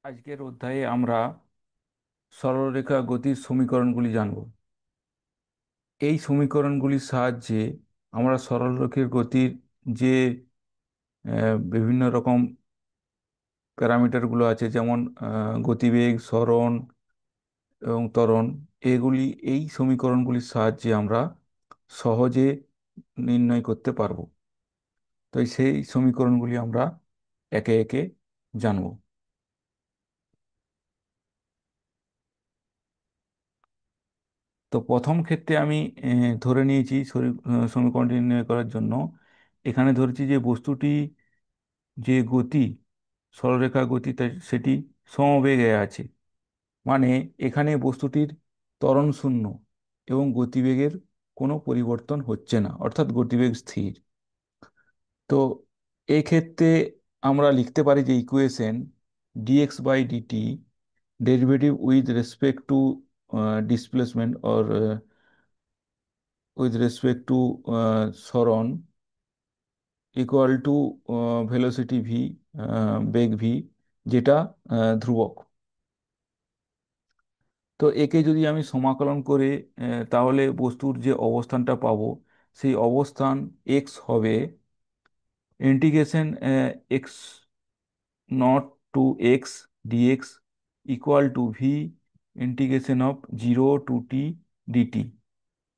আজকের অধ্যায়ে আমরা সরলরেখা গতির সমীকরণগুলি জানব। এই সমীকরণগুলির সাহায্যে আমরা সরলরেখার গতির যে বিভিন্ন রকম প্যারামিটারগুলো আছে, যেমন গতিবেগ, সরণ এবং ত্বরণ, এগুলি এই সমীকরণগুলির সাহায্যে আমরা সহজে নির্ণয় করতে পারব। তো সেই সমীকরণগুলি আমরা একে একে জানব। তো প্রথম ক্ষেত্রে আমি ধরে নিয়েছি সমীকরণটি নির্ণয় করার জন্য এখানে ধরেছি যে বস্তুটি যে গতি, সরলরেখা গতি, সেটি সমবেগে আছে। মানে এখানে বস্তুটির ত্বরণ শূন্য এবং গতিবেগের কোনো পরিবর্তন হচ্ছে না, অর্থাৎ গতিবেগ স্থির। তো এক্ষেত্রে আমরা লিখতে পারি যে equation dx by dt derivative with respect to displacement or with respect to সরণ ইকুয়াল টু ভেলোসিটি ভি, বেগ ভি, যেটা ধ্রুবক। তো একে যদি আমি সমাকলন করে তাহলে বস্তুর যে অবস্থানটা পাবো, সেই অবস্থান এক্স হবে integration x naught to x d x equal to v integration of zero to t d t.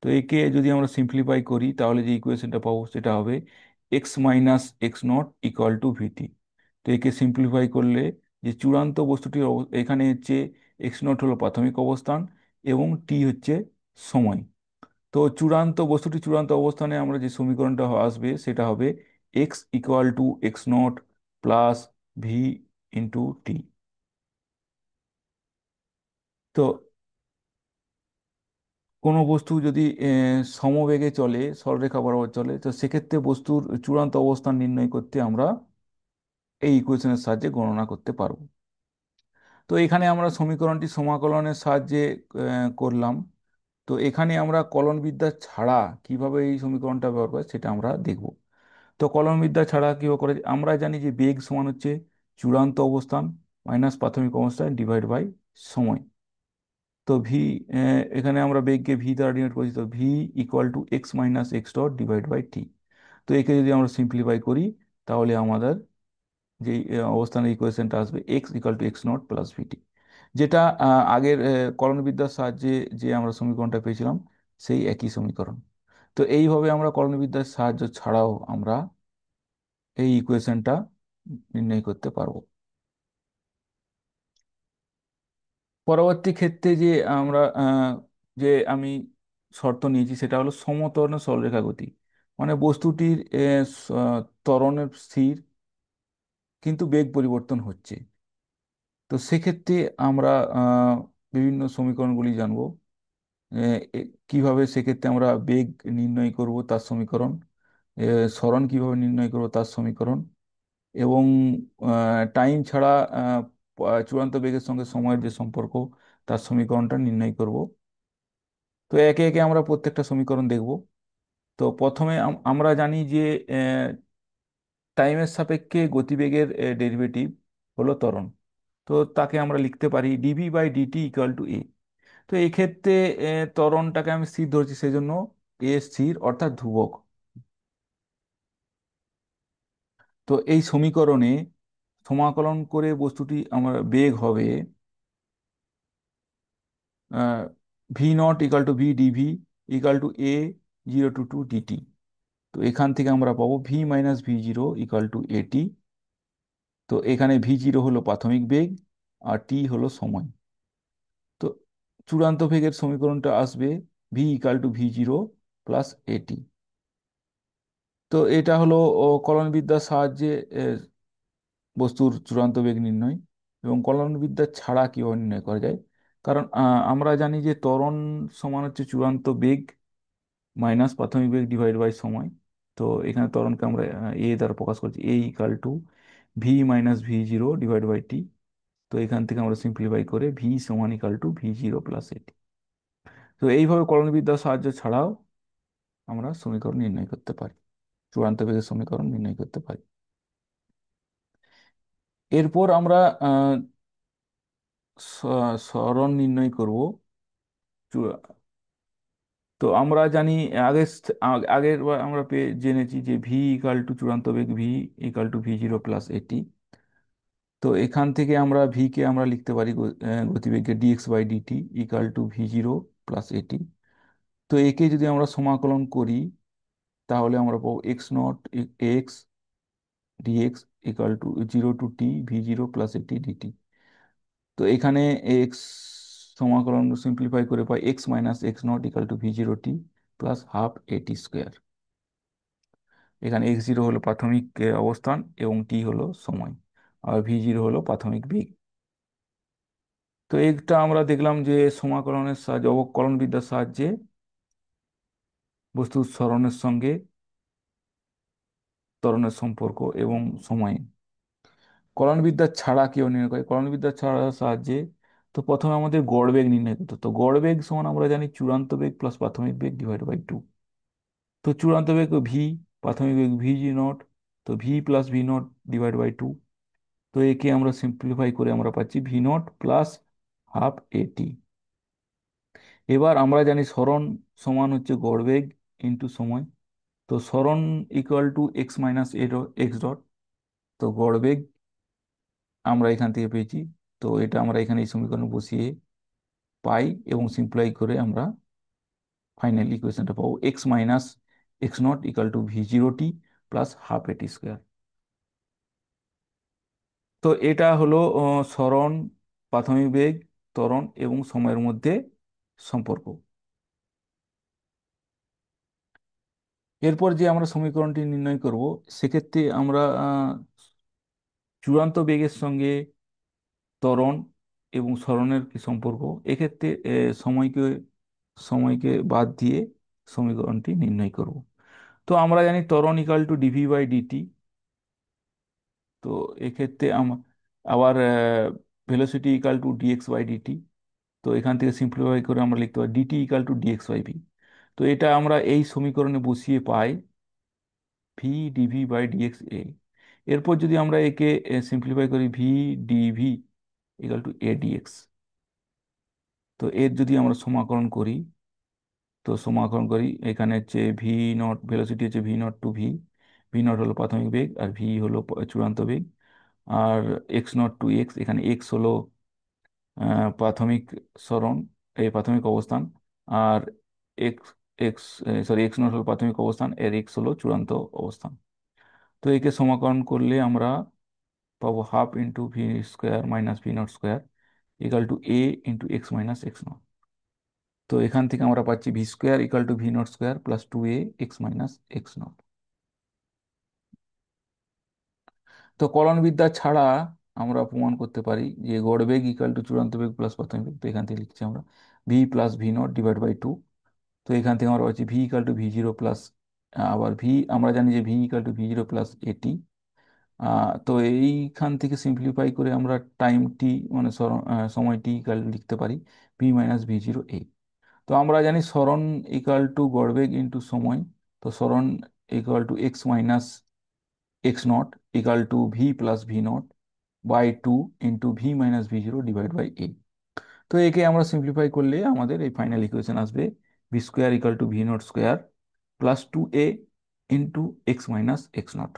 তো একে যদি আমরা সিম্পলিফাই করি তাহলে যে ইকুয়েশনটা পাবো সেটা হবে x minus x naught equal to vt. তো একে সিম্পলিফাই করলে যে চূড়ান্ত বস্তুটির এখানে হচ্ছে এক্স নট হলো প্রাথমিক অবস্থান এবং টি হচ্ছে সময়। তো চূড়ান্ত অবস্থানে আমরা যে সমীকরণটা আসবে সেটা হবে x equal to x not plus v into t. তো কোনো বস্তু যদি সমবেগে চলে, সরলরেখা বরাবর চলে, তো সেক্ষেত্রে বস্তুর চূড়ান্ত অবস্থান নির্ণয় করতে আমরা এই ইকুয়েশনের সাহায্যে গণনা করতে পারবো। তো এখানে আমরা সমীকরণটি সমাকলনের সাহায্যে করলাম। তো এখানে আমরা কলনবিদ্যা ছাড়া কিভাবে এই সমীকরণটা ব্যবহার করে সেটা আমরা দেখব। তো কলনবিদ্যা ছাড়া কিভাবে করে, আমরা জানি যে বেগ সমান হচ্ছে চূড়ান্ত অবস্থান মাইনাস প্রাথমিক অবস্থান ডিভাইড বাই সময়। তো ভি, এখানে আমরা বেগকে ভি দ্বারা ডিনোট করছি, তো v equal to x minus x dot divide by t. তো একে যদি আমরা সিম্পলিফাই করি তাহলে আমাদের যে অবস্থানের ইকুয়েশনটা আসবে x equal to x not plus vt, যেটা আগের কলনবিদ্যার সাহায্যে যে আমরা সমীকরণটা পেয়েছিলাম সেই একই সমীকরণ। তো এইভাবে আমরা কলনবিদ্যার সাহায্য ছাড়াও আমরা এই ইকুয়েশনটা নির্ণয় করতে পারবো। পরবর্তী ক্ষেত্রে যে আমরা যে আমি শর্ত নিয়েছি সেটা হলো সমত্বরণ সরলরেখা গতি। মানে বস্তুটির ত্বরণের স্থির কিন্তু বেগ পরিবর্তন হচ্ছে। তো সেক্ষেত্রে আমরা বিভিন্ন সমীকরণগুলি জানবো। কিভাবে সেক্ষেত্রে আমরা বেগ নির্ণয় করব তার সমীকরণ, সরণ কিভাবে নির্ণয় করব তার সমীকরণ, এবং টাইম ছাড়া চূড়ান্ত বেগের সঙ্গে সময়ের যে সম্পর্ক তার সমীকরণটা নির্ণয় করব। তো একে একে আমরা প্রত্যেকটা সমীকরণ দেখব। তো প্রথমে আমরা জানি যে টাইমের সাপেক্ষে গতিবেগের ডেরিভেটিভ হলো ত্বরণ। তো তাকে আমরা লিখতে পারি dv by dt equal to a. তো এই ক্ষেত্রে ত্বরণটাকে আমি স্থির ধরছি, সেজন্য এ স্থির অর্থাৎ ধ্রুবক। তো এই সমীকরণে সমাকলন করে বস্তুটি আমার বেগ হবে v naught equal to v d v equal to a zero to to d t. তো এখান থেকে আমরা পাবো v minus v zero equal to a t. তো এখানে ভি জিরো হলো প্রাথমিক বেগ আর টি হলো সময়। তো চূড়ান্ত বেগের সমীকরণটা আসবে V equal to v zero plus এটি। তো এটা হলো কলনবিদ্যার সাহায্যে বস্তুর চূড়ান্ত বেগ নির্ণয়। এবং কলনবিদ্যা ছাড়া কিভাবে নির্ণয় করা যায়, কারণ আমরা জানি যে ত্বরণ সমান হচ্ছে চূড়ান্ত বেগ মাইনাস প্রাথমিক বেগ ডিভাইড বাই সময়। তো এখানে ত্বরণকে আমরা এ দ্বারা প্রকাশ করছি, a equal to v minus v zero divide by t. তো এখান থেকে আমরা সিম্পলিফাই করে ভি সমান equal to v zero plus এটি। তো এইভাবে কলনবিদ্যার সাহায্য ছাড়াও আমরা সমীকরণ নির্ণয় করতে পারি, চূড়ান্ত বেগের সমীকরণ নির্ণয় করতে পারি। এরপর আমরা সরণ নির্ণয় করব। তো আমরা জানি আগে আগের বার আমরা জেনেছি যে ভি ইকাল টু চূড়ান্ত বেগ v equal to v zero plus এটি। তো এখান থেকে আমরা ভি কে আমরা লিখতে পারি গতিবেগের dx by dt equal to v zero plus এটি। তো একে যদি আমরা সমাকলন করি তাহলে আমরা পাবো x 0 x dx equal to 0 to t v zero plus at dt. তো এখানে এক্স সমাকলন সিম্পলিফাই করে পাই x - x0 equal to v t plus half এটি স্কোয়ার। এখানে x0 হলো প্রাথমিক অবস্থান এবং টি হলো সময়, আর ভি0 হলো প্রাথমিক বেগ। তো এটা আমরা দেখলাম যে সমাকলনের সাহায্যে, অবকলন বিদ্যার সাহায্যে বস্তুর সরণের সঙ্গে ত্বরণের সম্পর্ক এবং সময়। কলনবিদ্যা ছাড়া কেউ নির্ণয় করে, কলনবিদ্যা ছাড়া সাহায্যে তো প্রথমে আমাদের গড় বেগ নির্ণয় করতে হতো। তো গড় বেগ সমান আমরা জানি চূড়ান্ত বেগ প্লাস প্রাথমিক বেগ ডিভাইড বাই টু। তো চূড়ান্ত বেগ ভি, প্রাথমিক বেগ ভি0, তো v plus ভি0 divide by two. তো একে আমরা সিম্পলিফাই করে আমরা পাচ্ছি ভি0 প্লাস হাফ এটি। এবার আমরা জানি সরণ সমান হচ্ছে গড় বেগ ইন্টু সময়। তো সরণ equal two x - x dot. তো গড় বেগ আমরা এখান থেকে পেয়েছি। তো এটা আমরা এখানে এই সমীকরণ বসিয়ে পাই এবং সিম্পলাই করে আমরা ফাইনাল ইকুয়েশনটা পাবো x - x0 equal to v t plus half এটি স্কোয়ার। তো এটা হলো সরণ, প্রাথমিক বেগ, ত্বরণ এবং সময়ের মধ্যে সম্পর্ক। এরপর যে আমরা সমীকরণটি নির্ণয় করব, সেক্ষেত্রে আমরা চূড়ান্ত বেগের সঙ্গে ত্বরণ এবং সরণের কি সম্পর্ক, এক্ষেত্রে সময়কে সময়কে বাদ দিয়ে সমীকরণটি নির্ণয় করব। তো আমরা জানি ত্বরণ equal to d v by d t. তো এক্ষেত্রে আবার velocity equal to d x by d t. তো এখান থেকে সিম্পলিফাই করে আমরা লিখতে পারি d t equal to d x by v. তো এটা আমরা এই সমীকরণে বসিয়ে পাই v d v by d x a. এরপর যদি আমরা একে সিম্পলিফাই করি v d v equal to a d x. তো এর যদি আমরা সমাকলন করি, তো সমাকলন করি এখানে হচ্ছে ভি0, ভেলোসিটি হচ্ছে ভি0 টু ভি। ভি0 হলো প্রাথমিক বেগ আর ভি হলো চূড়ান্ত বেগ। আর x0 টু এক্স, এখানে এক্স হলো প্রাথমিক সরণ, এই প্রাথমিক অবস্থান। আর এক্স এক্স x0 হলো প্রাথমিক অবস্থান, এর এক্স হলো চূড়ান্ত অবস্থান। তো একে সমাকলন করলে আমরা পাবো half into v square minus ভি0 square equal to a into x - x0। তো এখান থেকে আমরা পাচ্ছি ভি স্কোয়ার ইকাল টু ভি0 square plus 2a x - x0। তো কলনবিদ্যা ছাড়া আমরা প্রমাণ করতে পারি যে গড় বেগ ইকাল টু চূড়ান্ত বেগ প্লাস প্রাথমিক বেগ। তো এখান থেকে লিখছি আমরা v plus ভি0 divide by two. তো এখান থেকে আমরা পাচ্ছি ভি ইকাল টু ভি0 প্লাস, আবার ভি আমরা জানি যে ভি ইকাল টু ভি0 প্লাস এটি। তো এইখান থেকে সিম্পলিফাই করে আমরা টাইম টি মানে সময় টি ইকাল লিখতে পারি ভি - ভি0 এ। তো আমরা জানি সরণ ইকাল টু গড়বেগ ইন্টু সময়। তো সরণ equal to x - x0 equal to v plus ভি0 বাই টু ইন্টু ভি - ভি0 ডিভাইড বাই এ। তো একে আমরা সিম্পলিফাই করলে আমাদের এই ফাইনাল ইকুয়েশন আসবে ভি স্কোয়ার ইকাল টু ভি0 square plus 2a into x - x0।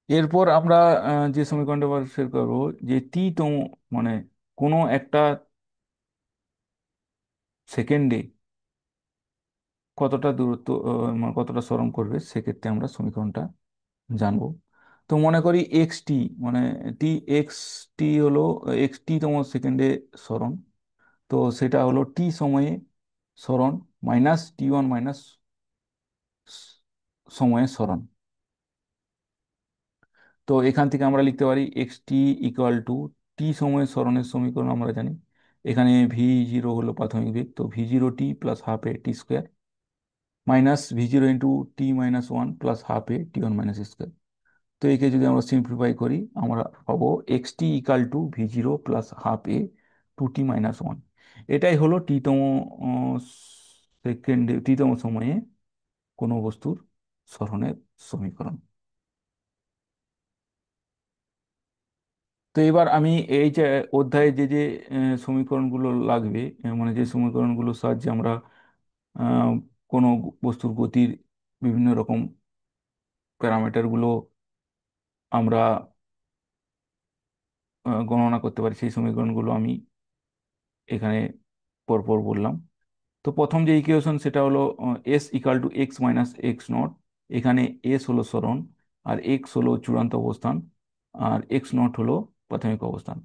এরপর আমরা যে সমীকরণটা বের করবো যে টি তম মানে কোনো একটা সেকেন্ডে কতটা দূরত্ব মানে কতটা সরণ করবে, সেক্ষেত্রে আমরা সমীকরণটা জানবো। তো মনে করি এক্স টি মানে টি এক্স টি হলো টি তম সেকেন্ডে সরণ। তো সেটা হলো টি সময়ে সরণ মাইনাস টি1 মাইনাস সময়ে সরণ। তো এখান থেকে আমরা লিখতে পারি xt ইকুয়াল টু টি সময়ে সরণের সমীকরণ আমরা জানি। এখানে ভি0 হলো প্রাথমিক বেগ, তো ভি0 t plus half a t square minus ভি0 into t - 1 plus half a টি1 মাইনাস স্কোয়ার। তো একে যদি আমরা সিম্পলিফাই করি আমরা পাবো xt ইকাল টু ভি0 plus half a two t - 1। এটাই হলো টিতম সেকেন্ডে টিতম সময়ে কোনো বস্তুর সরণের সমীকরণ। তো এবার আমি এই যে অধ্যায়ে যে যে সমীকরণগুলো লাগবে, মানে যে সমীকরণগুলোর সাহায্যে আমরা আহ, কোনো বস্তুর গতির বিভিন্ন রকম প্যারামিটারগুলো আমরা গণনা করতে পারি, সেই সমীকরণগুলো আমি এখানে পরপর বললাম। তো প্রথম যে ইকুয়েশন সেটা হলো S equal to x minus x not. এখানে এস হলো সরণ, আর এক্স হলো চূড়ান্ত অবস্থান, আর এক্স নট হলো প্রাথমিক অবস্থান।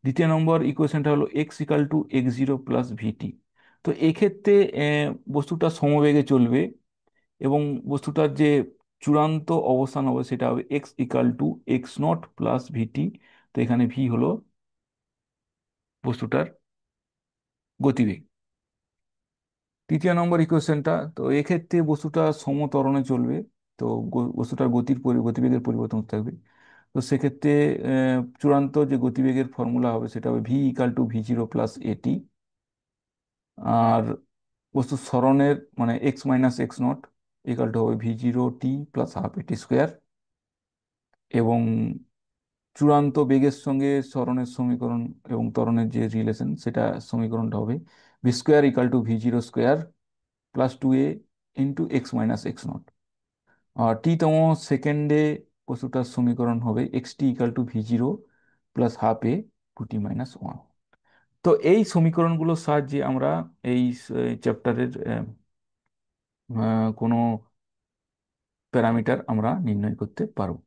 দ্বিতীয় নম্বর ইকুয়েশনটা হলো x equal to x zero plus v t. তো এক্ষেত্রে বস্তুটা সমবেগে চলবে, এবং বস্তুটার যে চূড়ান্ত অবস্থান হবে সেটা হবে x equal to x not plus v t. তো এখানে ভি হলো বস্তুটার গতিবেগ। তৃতীয় নম্বর ইকুয়েশনটা, তো এক্ষেত্রে বস্তুটা সমত্বরণে চলবে। তো বস্তুটার গতিবেগের পরিবর্তন হতে থাকবে। তো সেক্ষেত্রে চূড়ান্ত যে গতিবেগের ফর্মুলা হবে সেটা হবে v equal to v zero plus a t. আর বস্তু সরণের মানে x minus x nought equal to হবে v zero t plus half এটি স্কোয়ার। এবং চূড়ান্ত বেগের সঙ্গে সরণের সমীকরণ এবং ত্বরণের যে রিলেশন, সেটা সমীকরণটা হবে v square equal to v zero square plus two a into x minus x nought. আর টি তম সেকেন্ডে বস্তুটার সমীকরণ হবে x t equal to v zero plus half a two t minus one. তো এই সমীকরণগুলোর সাহায্যে আমরা এই চ্যাপ্টারের কোনো প্যারামিটার আমরা নির্ণয় করতে পারবো।